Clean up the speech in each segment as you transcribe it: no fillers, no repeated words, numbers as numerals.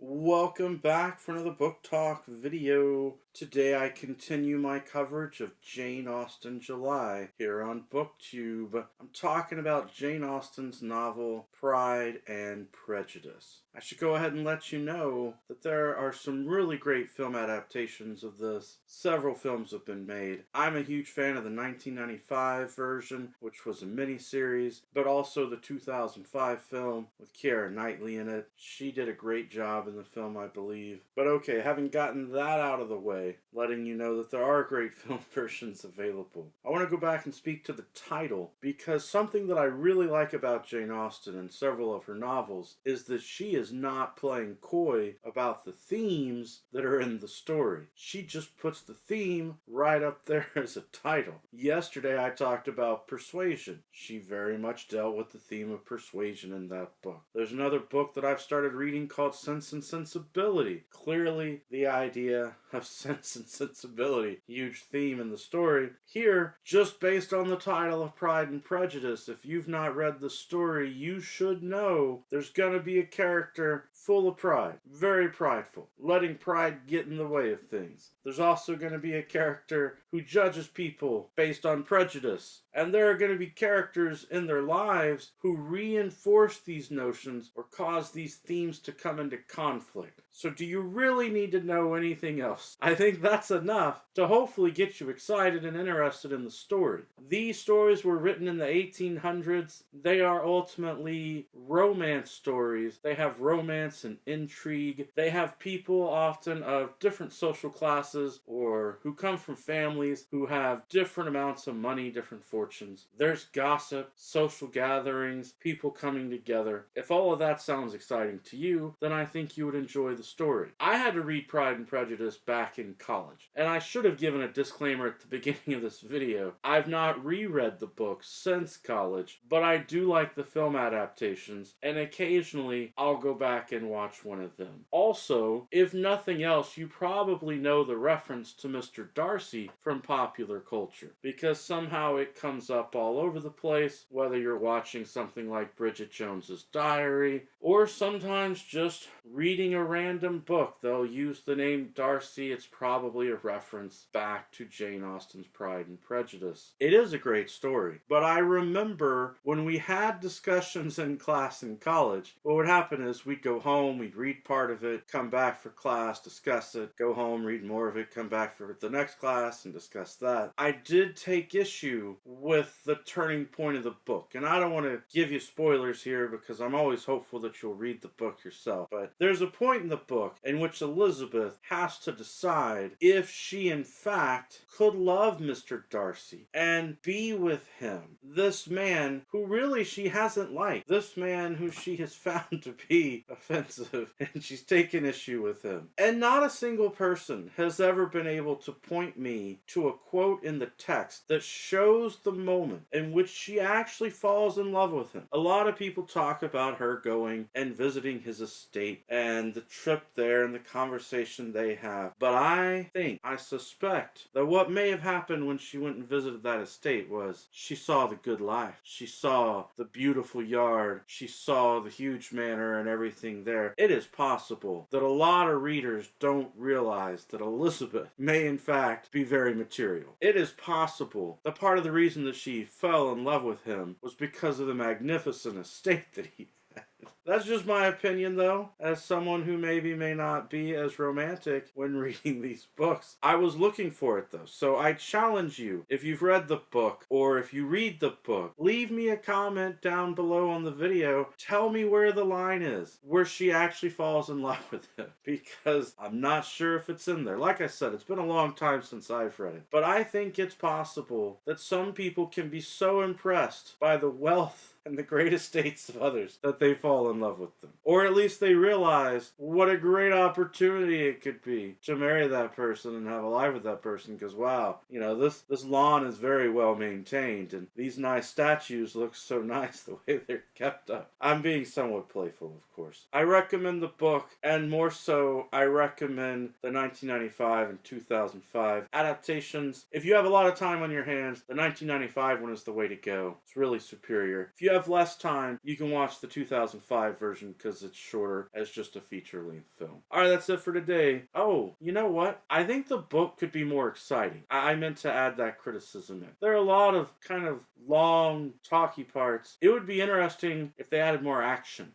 Welcome back for another book talk video. Today I continue my coverage of Jane Austen July here on Booktube. I'm talking about Jane Austen's novel Pride and Prejudice. I should go ahead and let you know that there are some really great film adaptations of this. Several films have been made. I'm a huge fan of the 1995 version, which was a miniseries, but also the 2005 film with Keira Knightley in it. She did a great job in the film, I believe. But okay, having gotten that out of the way, letting you know that there are great film versions available, I want to go back and speak to the title, because something that I really like about Jane Austen and several of her novels is that she is not playing coy about the themes that are in the story. She just puts the theme right up there as a title. Yesterday I talked about persuasion. She very much dealt with the theme of persuasion in that book. There's another book that I've started reading called Sense and Sensibility. Clearly the idea of sense and sensibility, huge theme in the story. Here, just based on the title of Pride and Prejudice, if you've not read the story, you should know there's gonna be a character full of pride, very prideful, letting pride get in the way of things. There's also going to be a character who judges people based on prejudice. And there are going to be characters in their lives who reinforce these notions or cause these themes to come into conflict. So do you really need to know anything else? I think that's enough to hopefully get you excited and interested in the story. These stories were written in the 1800s. They are ultimately romance stories. They have romance and intrigue. They have people often of different social classes or who come from families who have different amounts of money, different fortunes. There's gossip, social gatherings, people coming together. If all of that sounds exciting to you, then I think you would enjoy the story. I had to read Pride and Prejudice back in college, and I should have given a disclaimer at the beginning of this video. I've not reread the book since college, but I do like the film adaptations, and occasionally I'll go back and watch one of them. Also, if nothing else, you probably know the reference to Mr. Darcy from popular culture, because somehow it comes up all over the place, whether you're watching something like Bridget Jones's Diary, or sometimes just reading a random book. They'll use the name Darcy. It's probably a reference back to Jane Austen's Pride and Prejudice. It is a great story, but I remember when we had discussions in class in college, what would happen is we'd go home, we'd read part of it, come back for class, discuss it, go home, read more of it, come back for the next class and discuss that. I did take issue with the turning point of the book, and I don't want to give you spoilers here because I'm always hopeful that you'll read the book yourself, but there's a point in the book in which Elizabeth has to decide if she in fact could love Mr. Darcy and be with him. This man who really she hasn't liked, this man who she has found to be offensive, and she's taken issue with him. And not a single person has ever been able to point me to a quote in the text that shows the moment in which she actually falls in love with him. A lot of people talk about her going and visiting his estate and the trip there and the conversation they have. But I suspect that what may have happened when she went and visited that estate was she saw the good life. She saw the beautiful yard. She saw the huge manor and everything there. It is possible that a lot of readers don't realize that Elizabeth may in fact be very material. It is possible that part of the reason that she fell in love with him was because of the magnificent estate that he had. That's just my opinion, though, as someone who maybe may not be as romantic when reading these books. I was looking for it, though, so I challenge you, if you've read the book, or if you read the book, leave me a comment down below on the video. Tell me where the line is, where she actually falls in love with him, because I'm not sure if it's in there. Like I said, it's been a long time since I've read it, but I think it's possible that some people can be so impressed by the wealth and the great estates of others that they fall in love with them. Or at least they realize what a great opportunity it could be to marry that person and have a life with that person, because wow, you know, this lawn is very well maintained and these nice statues look so nice the way they're kept up. I'm being somewhat playful, of course. I recommend the book, and more so, I recommend the 1995 and 2005 adaptations. If you have a lot of time on your hands, the 1995 one is the way to go. It's really superior. If you have less time, you can watch the 2005 live version because it's shorter as just a feature-length film. Alright, that's it for today. Oh, you know what? I think the book could be more exciting. I meant to add that criticism in. There are a lot of kind of long, talky parts. It would be interesting if they added more action,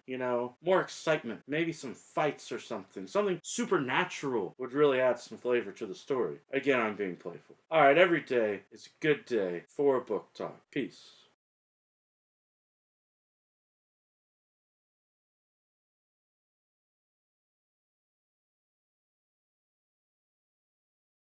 more excitement, maybe some fights or something. Something supernatural would really add some flavor to the story. Again, I'm being playful. Alright, every day is a good day for a book talk. Peace.